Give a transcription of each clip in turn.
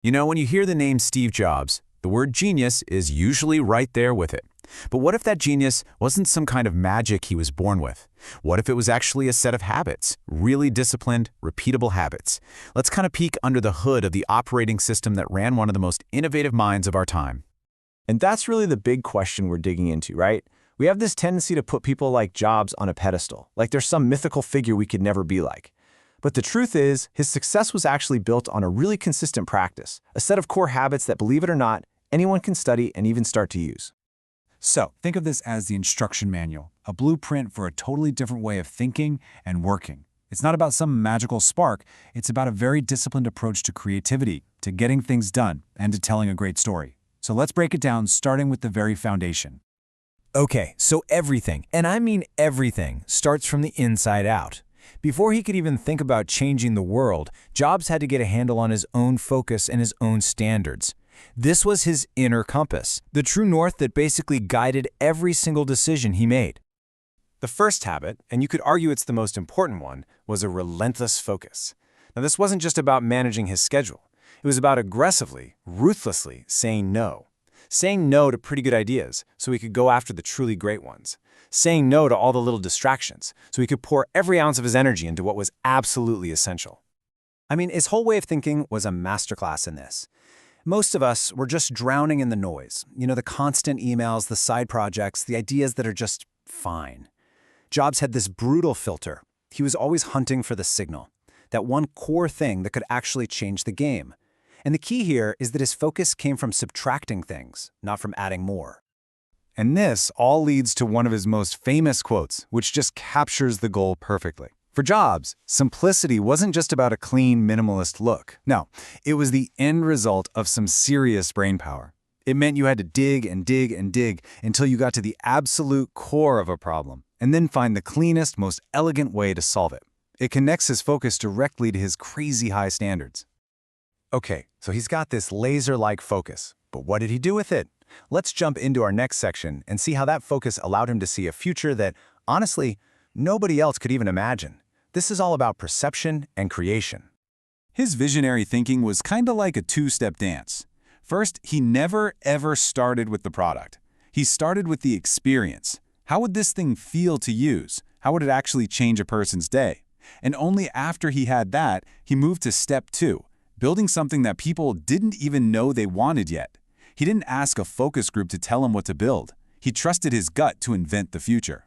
You know, when you hear the name Steve Jobs, the word genius is usually right there with it. But what if that genius wasn't some kind of magic he was born with? What if it was actually a set of habits, really disciplined, repeatable habits? Let's kind of peek under the hood of the operating system that ran one of the most innovative minds of our time. And that's really the big question we're digging into, right? We have this tendency to put people like Jobs on a pedestal, like they're some mythical figure we could never be like. But the truth is, his success was actually built on a really consistent practice, a set of core habits that, believe it or not, anyone can study and even start to use. So, think of this as the instruction manual, a blueprint for a totally different way of thinking and working. It's not about some magical spark, it's about a very disciplined approach to creativity, to getting things done, and to telling a great story. So let's break it down, starting with the very foundation. Okay, so everything, and I mean everything, starts from the inside out. Before he could even think about changing the world, Jobs had to get a handle on his own focus and his own standards. This was his inner compass, the true north that basically guided every single decision he made. The first habit, and you could argue it's the most important one, was a relentless focus. Now, this wasn't just about managing his schedule. It was about aggressively, ruthlessly saying no. Saying no to pretty good ideas so he could go after the truly great ones. Saying no to all the little distractions so he could pour every ounce of his energy into what was absolutely essential. I mean, his whole way of thinking was a masterclass in this. Most of us were just drowning in the noise. You know, the constant emails, the side projects, the ideas that are just fine. Jobs had this brutal filter. He was always hunting for the signal, that one core thing that could actually change the game. And the key here is that his focus came from subtracting things, not from adding more. And this all leads to one of his most famous quotes, which just captures the goal perfectly. For Jobs, simplicity wasn't just about a clean, minimalist look. No, it was the end result of some serious brainpower. It meant you had to dig and dig and dig until you got to the absolute core of a problem, and then find the cleanest, most elegant way to solve it. It connects his focus directly to his crazy high standards. Okay, so he's got this laser-like focus, but what did he do with it? Let's jump into our next section and see how that focus allowed him to see a future that, honestly, nobody else could even imagine. This is all about perception and creation. His visionary thinking was kinda like a two-step dance. First, he never ever started with the product. He started with the experience. How would this thing feel to use? How would it actually change a person's day? And only after he had that, he moved to step 2, building something that people didn't even know they wanted yet. He didn't ask a focus group to tell him what to build. He trusted his gut to invent the future.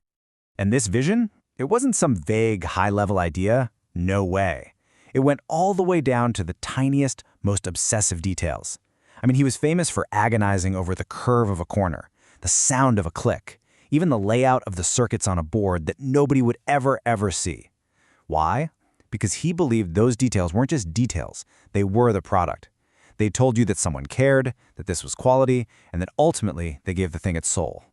And this vision? It wasn't some vague, high-level idea. No way. It went all the way down to the tiniest, most obsessive details. I mean, he was famous for agonizing over the curve of a corner, the sound of a click, even the layout of the circuits on a board that nobody would ever see. Why? Because he believed those details weren't just details, they were the product. They told you that someone cared, that this was quality, and that ultimately they gave the thing its soul.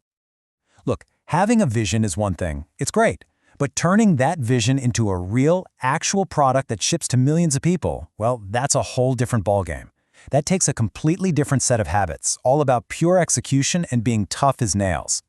Look, having a vision is one thing. It's great. But turning that vision into a real, actual product that ships to millions of people, well, that's a whole different ballgame. That takes a completely different set of habits, all about pure execution and being tough as nails.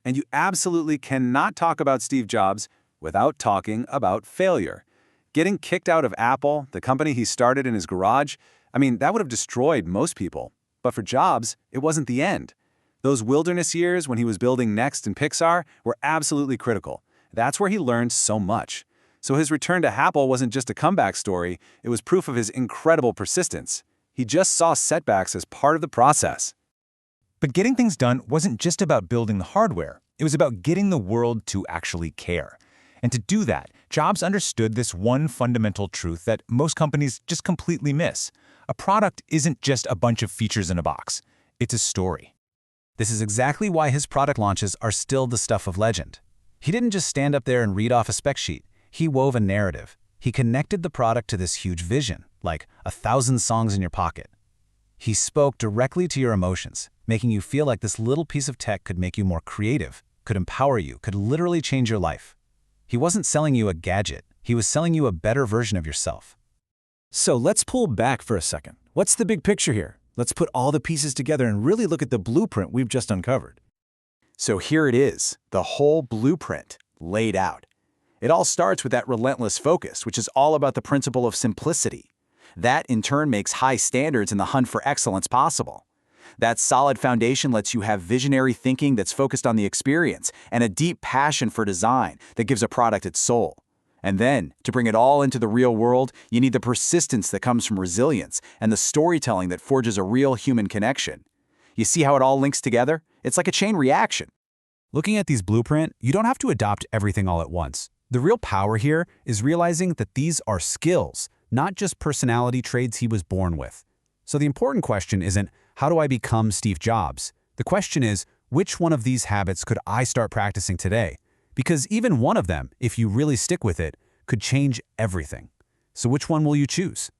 And you absolutely cannot talk about Steve Jobs without talking about failure. Getting kicked out of Apple, the company he started in his garage, I mean, that would have destroyed most people. But for Jobs, it wasn't the end. Those wilderness years when he was building Next and Pixar were absolutely critical. That's where he learned so much. So his return to Apple wasn't just a comeback story, it was proof of his incredible persistence. He just saw setbacks as part of the process. But getting things done wasn't just about building the hardware. It was about getting the world to actually care. And to do that, Jobs understood this one fundamental truth that most companies just completely miss. A product isn't just a bunch of features in a box. It's a story. This is exactly why his product launches are still the stuff of legend. He didn't just stand up there and read off a spec sheet. He wove a narrative. He connected the product to this huge vision, like 1,000 songs in your pocket. He spoke directly to your emotions, making you feel like this little piece of tech could make you more creative, could empower you, could literally change your life. He wasn't selling you a gadget. He was selling you a better version of yourself. So let's pull back for a second. What's the big picture here? Let's put all the pieces together and really look at the blueprint we've just uncovered. So here it is, the whole blueprint laid out. It all starts with that relentless focus, which is all about the principle of simplicity. That, in turn, makes high standards in the hunt for excellence possible. That solid foundation lets you have visionary thinking that's focused on the experience and a deep passion for design that gives a product its soul. And then, to bring it all into the real world, you need the persistence that comes from resilience and the storytelling that forges a real human connection. You see how it all links together? It's like a chain reaction. Looking at these blueprints, you don't have to adopt everything all at once. The real power here is realizing that these are skills, not just personality traits he was born with. So the important question isn't, how do I become Steve Jobs? The question is, which one of these habits could I start practicing today? Because even one of them, if you really stick with it, could change everything. So which one will you choose?